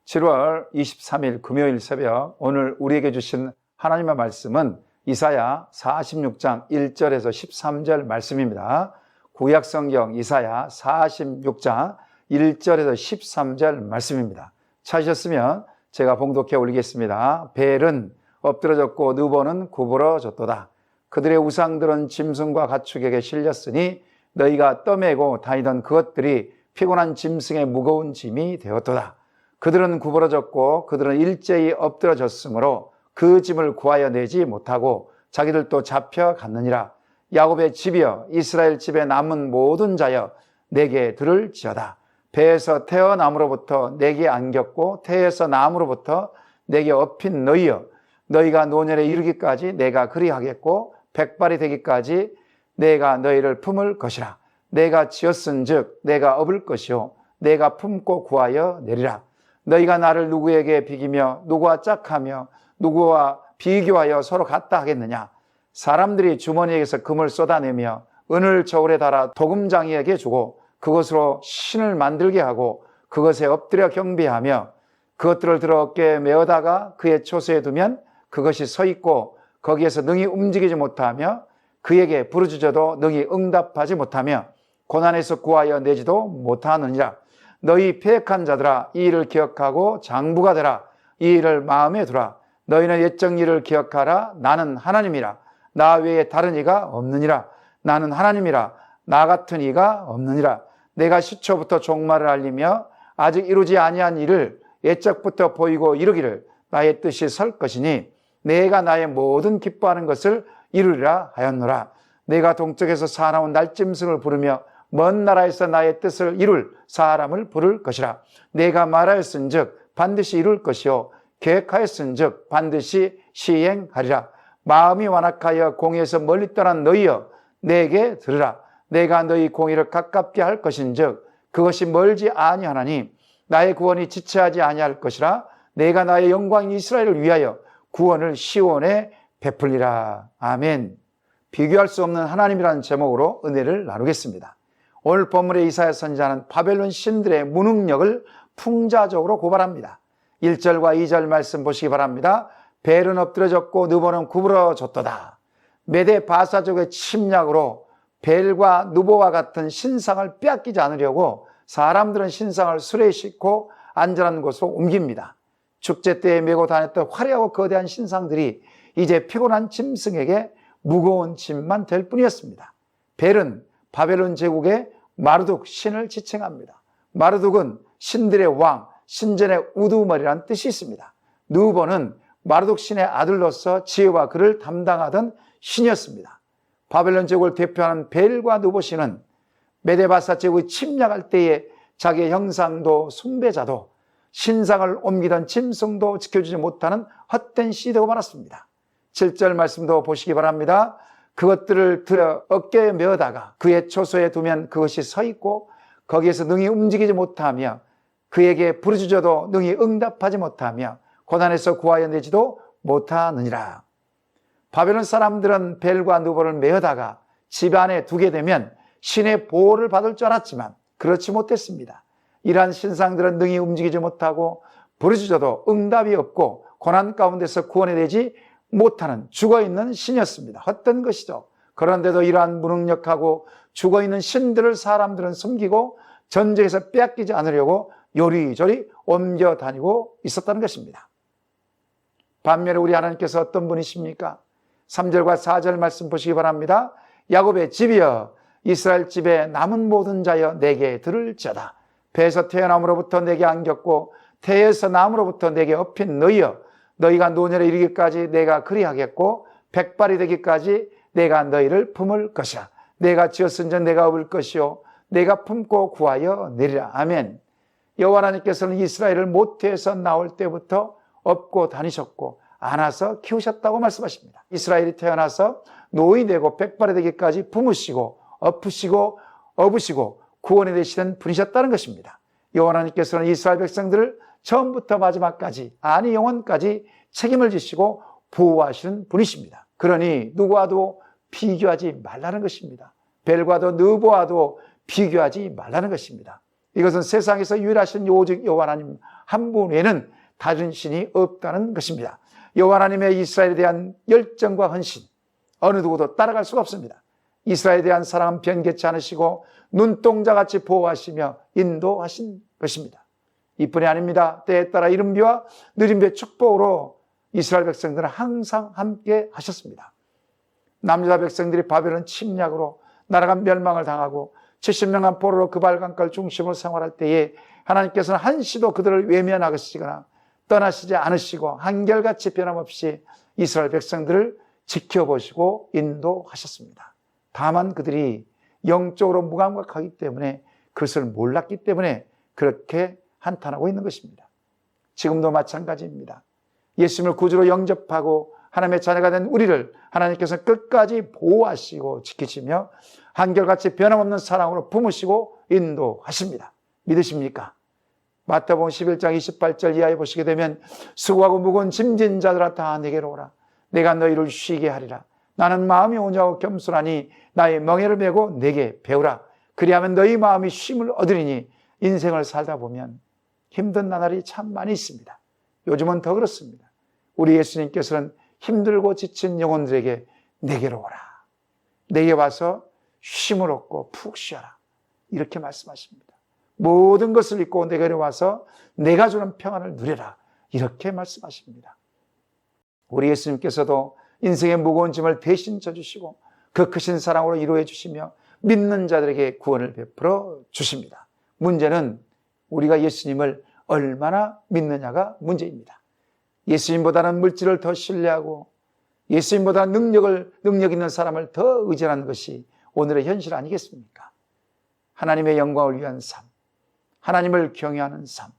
7월 23일 금요일 새벽, 오늘 우리에게 주신 하나님의 말씀은 이사야 46장 1절에서 13절 말씀입니다. 구약성경 이사야 46장 1절에서 13절 말씀입니다. 찾으셨으면 제가 봉독해 올리겠습니다. 벨은 엎드러졌고 느보는 구부러졌도다. 그들의 우상들은 짐승과 가축에게 실렸으니 너희가 떠매고 다니던 그것들이 피곤한 짐승의 무거운 짐이 되었도다. 그들은 구부러졌고 그들은 일제히 엎드러졌으므로 그 짐을 구하여 내지 못하고 자기들도 잡혀갔느니라. 야곱의 집이여, 이스라엘 집에 남은 모든 자여, 내게 들을지어다. 배에서 태어남으로부터 내게 안겼고 태에서 남으로부터 내게 업힌 너희여, 너희가 노년에 이르기까지 내가 그리하겠고 백발이 되기까지 내가 너희를 품을 것이라. 내가 지었은즉 내가 업을 것이요 내가 품고 구하여 내리라. 너희가 나를 누구에게 비기며 누구와 짝하며 누구와 비교하여 서로 같다 하겠느냐. 사람들이 주머니에서 금을 쏟아내며 은을 저울에 달아 도금장이에게 주고 그것으로 신을 만들게 하고 그것에 엎드려 경배하며 그것들을 들어 어깨에 메어다가 그의 초소에 두면 그것이 서 있고 거기에서 능히 움직이지 못하며 그에게 부르짖어도 능히 응답하지 못하며 고난에서 구하여 내지도 못하느니라. 너희 패역한 자들아, 이 일을 기억하고 장부가 되라. 이 일을 마음에 두라. 너희는 옛적 일을 기억하라. 나는 하나님이라. 나 외에 다른 이가 없느니라. 나는 하나님이라. 나 같은 이가 없느니라. 내가 시초부터 종말을 알리며 아직 이루지 아니한 일을 옛적부터 보이고 이루기를 나의 뜻이 설 것이니 내가 나의 모든 기뻐하는 것을 이루리라 하였노라. 내가 동쪽에서 사나운 날짐승을 부르며 먼 나라에서 나의 뜻을 이룰 사람을 부를 것이라. 내가 말하였은즉 반드시 이룰 것이요 계획하였은즉 반드시 시행하리라. 마음이 완악하여 공의에서 멀리 떠난 너희여, 내게 들으라. 내가 너희 공의를 가깝게 할 것인즉 그것이 멀지 아니하나니 나의 구원이 지체하지 아니할 것이라. 내가 나의 영광 이스라엘을 위하여 구원을 시온에 베풀리라. 아멘. 비교할 수 없는 하나님이라는 제목으로 은혜를 나누겠습니다. 오늘 본문의 이사야 선지자는 바벨론 신들의 무능력을 풍자적으로 고발합니다. 1절과 2절 말씀 보시기 바랍니다. 벨은 엎드러졌고 느보는 구부러졌도다. 메대 바사족의 침략으로 벨과 느보와 같은 신상을 빼앗기지 않으려고 사람들은 신상을 수레에 싣고 안전한 곳으로 옮깁니다. 축제 때에 메고 다녔던 화려하고 거대한 신상들이 이제 피곤한 짐승에게 무거운 짐만 될 뿐이었습니다. 벨은 바벨론 제국의 마르둑 신을 지칭합니다. 마르둑은 신들의 왕, 신전의 우두머리라는 뜻이 있습니다. 느보는 마르둑 신의 아들로서 지혜와 글을 담당하던 신이었습니다. 바벨론 제국을 대표하는 벨과 느보 신은 메데바사 제국이 침략할 때에 자기의 형상도 숭배자도 신상을 옮기던 짐승도 지켜주지 못하는 헛된 신이 되고 말았습니다. 7절 말씀도 보시기 바랍니다. 그것들을 들어 어깨에 메어다가 그의 초소에 두면 그것이 서 있고 거기에서 능히 움직이지 못하며 그에게 부르짖어도 능히 응답하지 못하며 고난에서 구하여 내지도 못하느니라. 바벨론 사람들은 벨과 느보를 메어다가 집 안에 두게 되면 신의 보호를 받을 줄 알았지만 그렇지 못했습니다. 이러한 신상들은 능히 움직이지 못하고 부르짖어도 응답이 없고 고난 가운데서 구원해내지 못하는 죽어있는 신이었습니다. 헛된 것이죠. 그런데도 이러한 무능력하고 죽어있는 신들을 사람들은 섬기고 전쟁에서 빼앗기지 않으려고 요리조리 옮겨 다니고 있었다는 것입니다. 반면에 우리 하나님께서 어떤 분이십니까? 3절과 4절 말씀 보시기 바랍니다. 야곱의 집이여, 이스라엘 집에 남은 모든 자여, 내게 들을지어다. 배에서 태어남으로부터 내게 안겼고 태에서 남으로부터 내게 업힌 너희여, 너희가 노년에 이르기까지 내가 그리하겠고 백발이 되기까지 내가 너희를 품을 것이라. 내가 지었은즉 내가 업을 것이요 내가 품고 구하여 내리라. 아멘. 여호와 하나님께서는 이스라엘을 모태에서 나올 때부터 업고 다니셨고 안아서 키우셨다고 말씀하십니다. 이스라엘이 태어나서 노인이 되고 백발이 되기까지 품으시고 엎으시고 업으시고 구원이 되시는 분이셨다는 것입니다. 여호와 하나님께서는 이스라엘 백성들을 처음부터 마지막까지, 아니 영원까지 책임을 지시고 보호하시는 분이십니다. 그러니 누구와도 비교하지 말라는 것입니다. 벨과도 느보와도 비교하지 말라는 것입니다. 이것은 세상에서 유일하신 오직 여호와 하나님 한 분 외에는 다른 신이 없다는 것입니다. 여호와 하나님의 이스라엘에 대한 열정과 헌신, 어느 누구도 따라갈 수가 없습니다. 이스라엘에 대한 사랑은 변개치 않으시고 눈동자같이 보호하시며 인도하신 것입니다. 이뿐이 아닙니다. 때에 따라 이른 비와 느린 비의 축복으로 이스라엘 백성들은 항상 함께 하셨습니다. 남유다 백성들이 바벨론 침략으로 나라가 멸망을 당하고 70년간 포로로 그 발강가를 중심으로 생활할 때에 하나님께서는 한시도 그들을 외면하시거나 떠나시지 않으시고 한결같이 변함없이 이스라엘 백성들을 지켜보시고 인도하셨습니다. 다만 그들이 영적으로 무감각하기 때문에 그것을 몰랐기 때문에 그렇게 한탄하고 있는 것입니다. 지금도 마찬가지입니다. 예수님을 구주로 영접하고 하나님의 자녀가 된 우리를 하나님께서 끝까지 보호하시고 지키시며 한결같이 변함없는 사랑으로 품으시고 인도하십니다. 믿으십니까? 마태복음 11장 28절 이하에 보시게 되면 수고하고 무거운 짐진 자들아 다 내게로 오라. 내가 너희를 쉬게 하리라. 나는 마음이 온유하고 겸손하니 나의 멍에를 메고 내게 배우라. 그리하면 너희 마음이 쉼을 얻으리니 인생을 살다 보면 힘든 나날이 참 많이 있습니다. 요즘은 더 그렇습니다. 우리 예수님께서는 힘들고 지친 영혼들에게 내게로 오라. 내게 와서 쉼을 얻고 푹 쉬어라. 이렇게 말씀하십니다. 모든 것을 잊고 내게로 와서 내가 주는 평안을 누려라. 이렇게 말씀하십니다. 우리 예수님께서도 인생의 무거운 짐을 대신 져주시고 그 크신 사랑으로 이루어 주시며 믿는 자들에게 구원을 베풀어 주십니다. 문제는 우리가 예수님을 얼마나 믿느냐가 문제입니다. 예수님보다는 물질을 더 신뢰하고 예수님보다 능력 있는 사람을 더 의존하는 것이 오늘의 현실 아니겠습니까? 하나님의 영광을 위한 삶, 하나님을 경외하는 삶,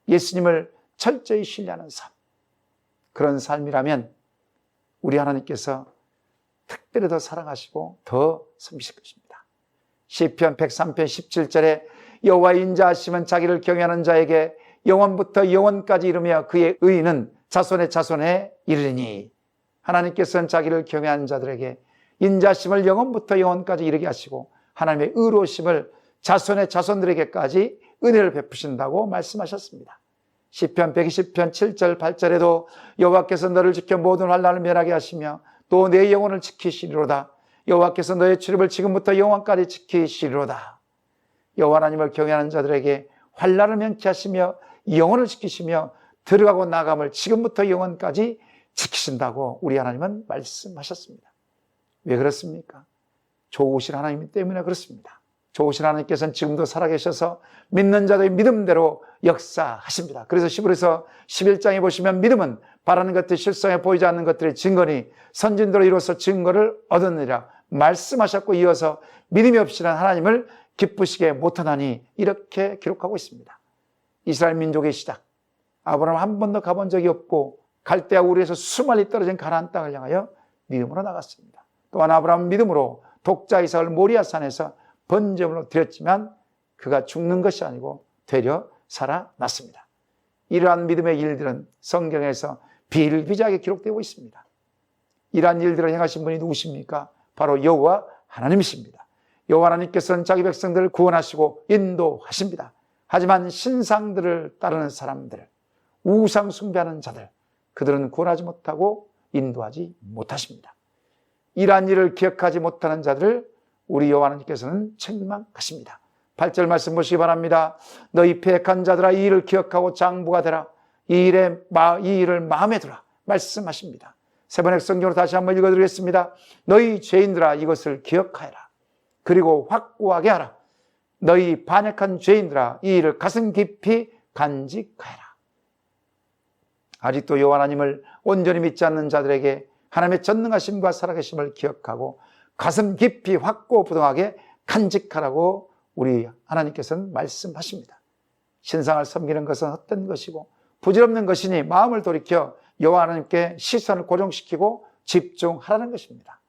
예수님을 철저히 신뢰하는 삶, 그런 삶이라면 우리 하나님께서 특별히 더 사랑하시고 더 섬기실 것입니다. 시편 103편 17절에 여호와의 인자하심은 자기를 경외하는 자에게 영원부터 영원까지 이르며 그의 의는 자손의 자손에 이르리니, 하나님께서는 자기를 경외하는 자들에게 인자하심을 영원부터 영원까지 이르게 하시고 하나님의 의로우심을 자손의 자손들에게까지 은혜를 베푸신다고 말씀하셨습니다. 시편 120편 7절 8절에도 여호와께서 너를 지켜 모든 환난을 면하게 하시며 또 내 영혼을 지키시리로다. 여호와께서 너의 출입을 지금부터 영원까지 지키시리로다. 여호와 하나님을 경외하는 자들에게 환난을 면케 하시며 영혼을 지키시며 들어가고 나감을 지금부터 영원까지 지키신다고 우리 하나님은 말씀하셨습니다. 왜 그렇습니까? 좋으신 하나님 때문에 그렇습니다. 좋으신 하나님께서는 지금도 살아계셔서 믿는 자들의 믿음대로 역사하십니다. 그래서 히브리서 11장에 보시면 믿음은 바라는 것들 실상에 보이지 않는 것들의 증거니 선진대로 이로써 증거를 얻으니라 말씀하셨고, 이어서 믿음이 없이는 하나님을 기쁘시게 못하나니 이렇게 기록하고 있습니다. 이스라엘 민족의 시작, 아브라함 한 번도 가본 적이 없고 갈대아 우르에서 수많이 떨어진 가나안 땅을 향하여 믿음으로 나갔습니다. 또한 아브라함은 믿음으로 독자 이삭을 모리아산에서 번제물로 드렸지만 그가 죽는 것이 아니고 되려 살아났습니다. 이러한 믿음의 일들은 성경에서 비일비재하게 기록되고 있습니다. 이러한 일들을 행하신 분이 누구십니까? 바로 여호와 하나님이십니다. 여호와 하나님께서는 자기 백성들을 구원하시고 인도하십니다. 하지만 신상들을 따르는 사람들, 우상 숭배하는 자들, 그들은 구원하지 못하고 인도하지 못하십니다. 이러한 일을 기억하지 못하는 자들을 우리 여호와 하나님께서는 책망하십니다. 8절 말씀 보시기 바랍니다. 너희 패역한 자들아 이 일을 기억하고 장부가 되라. 이 일을 마음에 두라 말씀하십니다. 세번역 성경으로 다시 한번 읽어드리겠습니다. 너희 죄인들아 이것을 기억하여라. 그리고 확고하게 하라. 너희 반역한 죄인들아 이 일을 가슴 깊이 간직하여라. 아직도 여호와 하나님을 온전히 믿지 않는 자들에게 하나님의 전능하심과 살아계심을 기억하고 가슴 깊이 확고부동하게 간직하라고 우리 하나님께서는 말씀하십니다. 신상을 섬기는 것은 헛된 것이고 부질없는 것이니 마음을 돌이켜 여호와 하나님께 시선을 고정시키고 집중하라는 것입니다.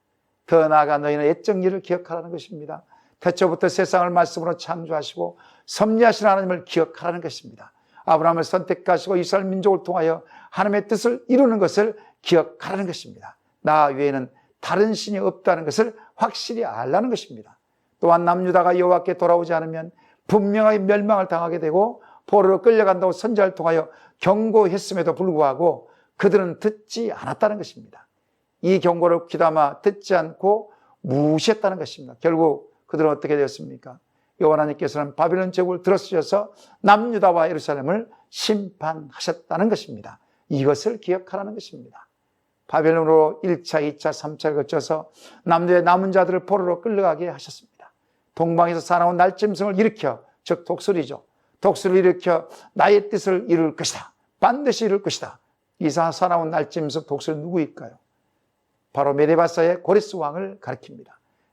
더 나아가 너희는 애적 일을 기억하라는 것입니다. 태초부터 세상을 말씀으로 창조하시고 섭리하신 하나님을 기억하라는 것입니다. 아브라함을 선택하시고 이스라엘 민족을 통하여 하나님의 뜻을 이루는 것을 기억하라는 것입니다. 나 외에는 다른 신이 없다는 것을 확실히 알라는 것입니다. 또한 남유다가 여호와께 돌아오지 않으면 분명하게 멸망을 당하게 되고 포로로 끌려간다고 선지자를 통하여 경고했음에도 불구하고 그들은 듣지 않았다는 것입니다. 이 경고를 귀담아 듣지 않고 무시했다는 것입니다. 결국 그들은 어떻게 되었습니까? 여호와 하나님께서는 바벨론 제국을 들어쓰셔서 남유다와 예루살렘을 심판하셨다는 것입니다. 이것을 기억하라는 것입니다. 바벨론으로 1차, 2차, 3차를 거쳐서 남유다의 남은 자들을 포로로 끌려가게 하셨습니다. 동방에서 사나운 날짐승을 일으켜, 즉 독수리죠. 독수리를 일으켜 나의 뜻을 이룰 것이다. 반드시 이룰 것이다. 이 사나운 날짐승 독수리 누구일까요? 바로 메데바사의 고레스 왕을 가리킵니다.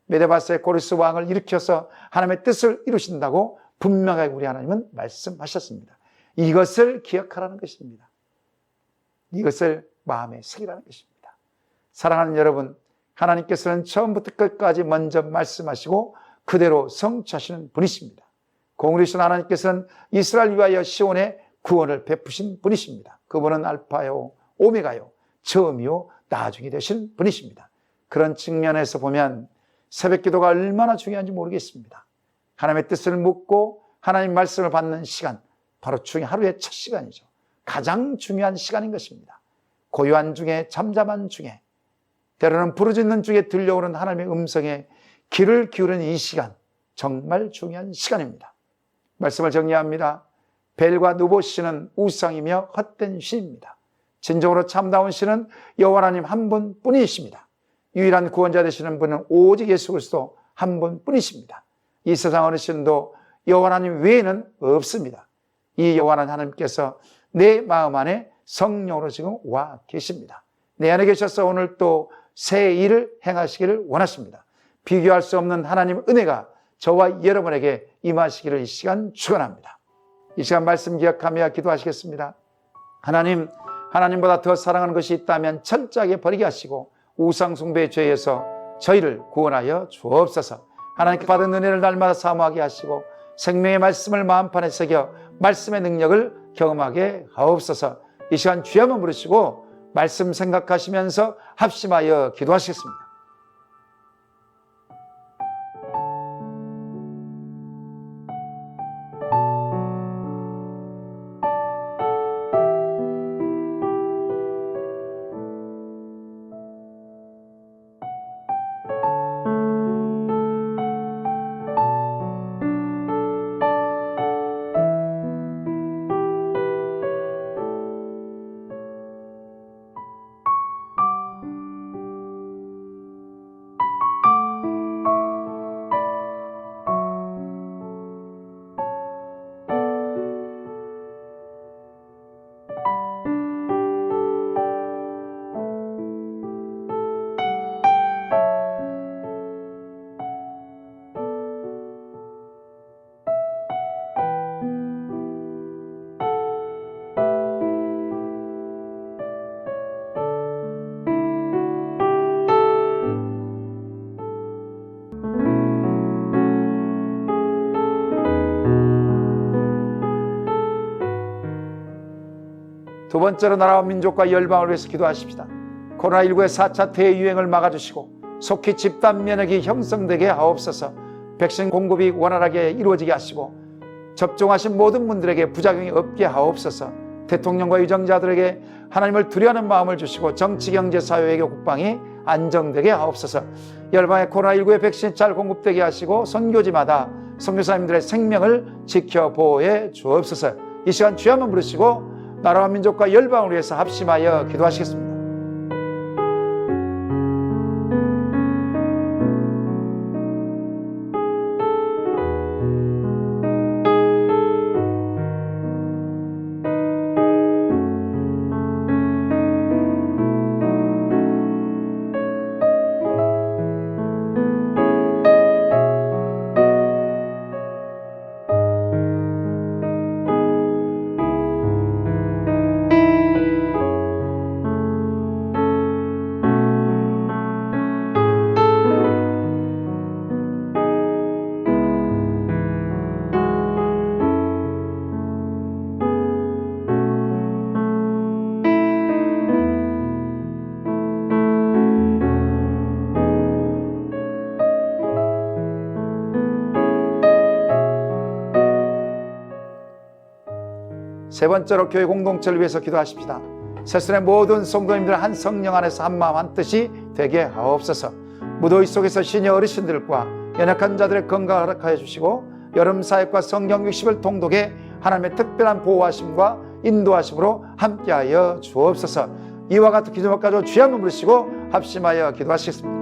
메데바사의 고레스 왕을 일으켜서 하나님의 뜻을 이루신다고 분명하게 우리 하나님은 말씀하셨습니다. 이것을 기억하라는 것입니다. 이것을 마음에 새기라는 것입니다. 사랑하는 여러분, 하나님께서는 처음부터 끝까지 먼저 말씀하시고 그대로 성취하시는 분이십니다. 공의로우신 하나님께서는 이스라엘 위하여 시온의 구원을 베푸신 분이십니다. 그분은 알파요 오메가요 처음이요 나중이 되신 분이십니다. 그런 측면에서 보면 새벽 기도가 얼마나 중요한지 모르겠습니다. 하나님의 뜻을 묻고 하나님 말씀을 받는 시간, 바로 하루의 첫 시간이죠. 가장 중요한 시간인 것입니다. 고요한 중에 잠잠한 중에 때로는 부르짖는 중에 들려오는 하나님의 음성에 귀를 기울이는 이 시간, 정말 중요한 시간입니다. 말씀을 정리합니다. 벨과 느보 신은 우상이며 헛된 신입니다. 진정으로 참다운 신은 여호와 하나님 한 분뿐이십니다. 유일한 구원자 되시는 분은 오직 예수 그리스도 한 분뿐이십니다. 이 세상 어느 신도 여호와 하나님 외에는 없습니다. 이 여호와 하나님께서 내 마음 안에 성령으로 지금 와 계십니다. 내 안에 계셔서 오늘 또 새 일을 행하시기를 원하십니다. 비교할 수 없는 하나님의 은혜가 저와 여러분에게 임하시기를 이 시간 축원합니다. 이 시간 말씀 기억하며 기도하시겠습니다. 하나님보다 더 사랑하는 것이 있다면 철저하게 버리게 하시고 우상 숭배의 죄에서 저희를 구원하여 주옵소서. 하나님께 받은 은혜를 날마다 사모하게 하시고 생명의 말씀을 마음판에 새겨 말씀의 능력을 경험하게 하옵소서. 이 시간 주여 한번 부르시고 말씀 생각하시면서 합심하여 기도하시겠습니다. 두 번째로 나라와 민족과 열방을 위해서 기도하십시다. 코로나19의 4차 대유행을 막아주시고 속히 집단 면역이 형성되게 하옵소서. 백신 공급이 원활하게 이루어지게 하시고 접종하신 모든 분들에게 부작용이 없게 하옵소서. 대통령과 유정자들에게 하나님을 두려워하는 마음을 주시고 정치, 경제, 사회, 외교, 국방이 안정되게 하옵소서. 열방의 코로나19의 백신이 잘 공급되게 하시고 선교지마다 선교사님들의 생명을 지켜 보호해 주옵소서. 이 시간 주여 한번 부르시고 나라와 민족과 열방을 위해서 합심하여 기도하시겠습니다. 세 번째로 교회 공동체를 위해서 기도하십시다. 세순의 모든 성도님들 한 성령 안에서 한 마음 한 뜻이 되게 하옵소서. 무더위 속에서 시녀 어르신들과 연약한 자들의 건강을 허락하여 주시고 여름 사역과 성경 60일 통독에 하나님의 특별한 보호하심과 인도하심으로 함께하여 주옵소서. 이와 같은 기도를 가지고 주의 한번 부르시고 합심하여 기도하시겠습니다.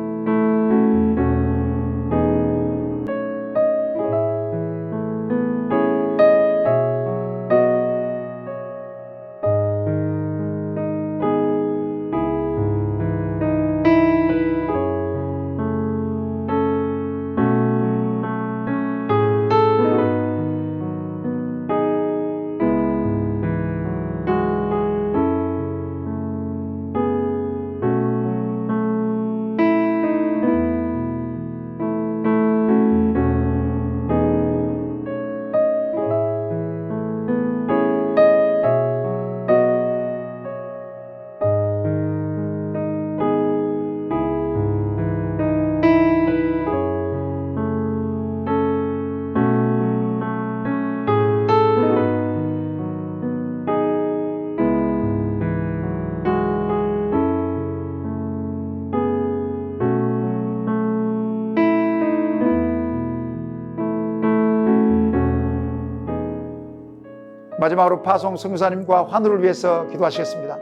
마지막으로 파송 선교사님과 환우를 위해서 기도하시겠습니다.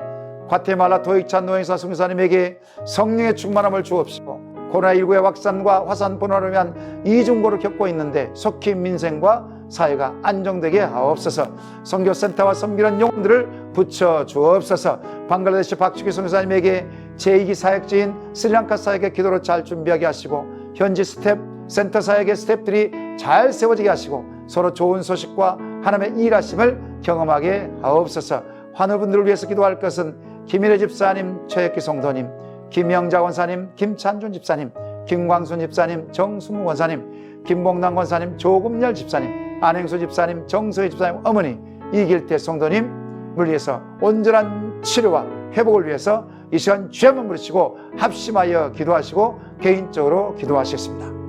과테말라 도익찬 노행사 선교사님에게 성령의 충만함을 주옵시고 코로나19의 확산과 화산 분화로 인한 이중고를 겪고 있는데 속히 민생과 사회가 안정되게 하옵소서. 선교센터와 섬기는 영혼들을 붙여 주옵소서. 방글라데시 박주기 선교사님에게 제2기 사역지인 스리랑카 사역의 기도로 잘 준비하게 하시고 현지 센터 사역의 스태프들이 잘 세워지게 하시고 서로 좋은 소식과 하나님의 일하심을 경험하게 하옵소서. 환우분들을 위해서 기도할 것은 김일혜 집사님, 최혁기 성도님, 김영자 권사님, 김찬준 집사님, 김광순 집사님, 정승우 권사님, 김봉남 권사님, 조금열 집사님, 안행수 집사님, 정서희 집사님 어머니, 이길태 성도님을 위해서 온전한 치료와 회복을 위해서 이 시간 주의 한번 부르시고 합심하여 기도하시고 개인적으로 기도하시겠습니다.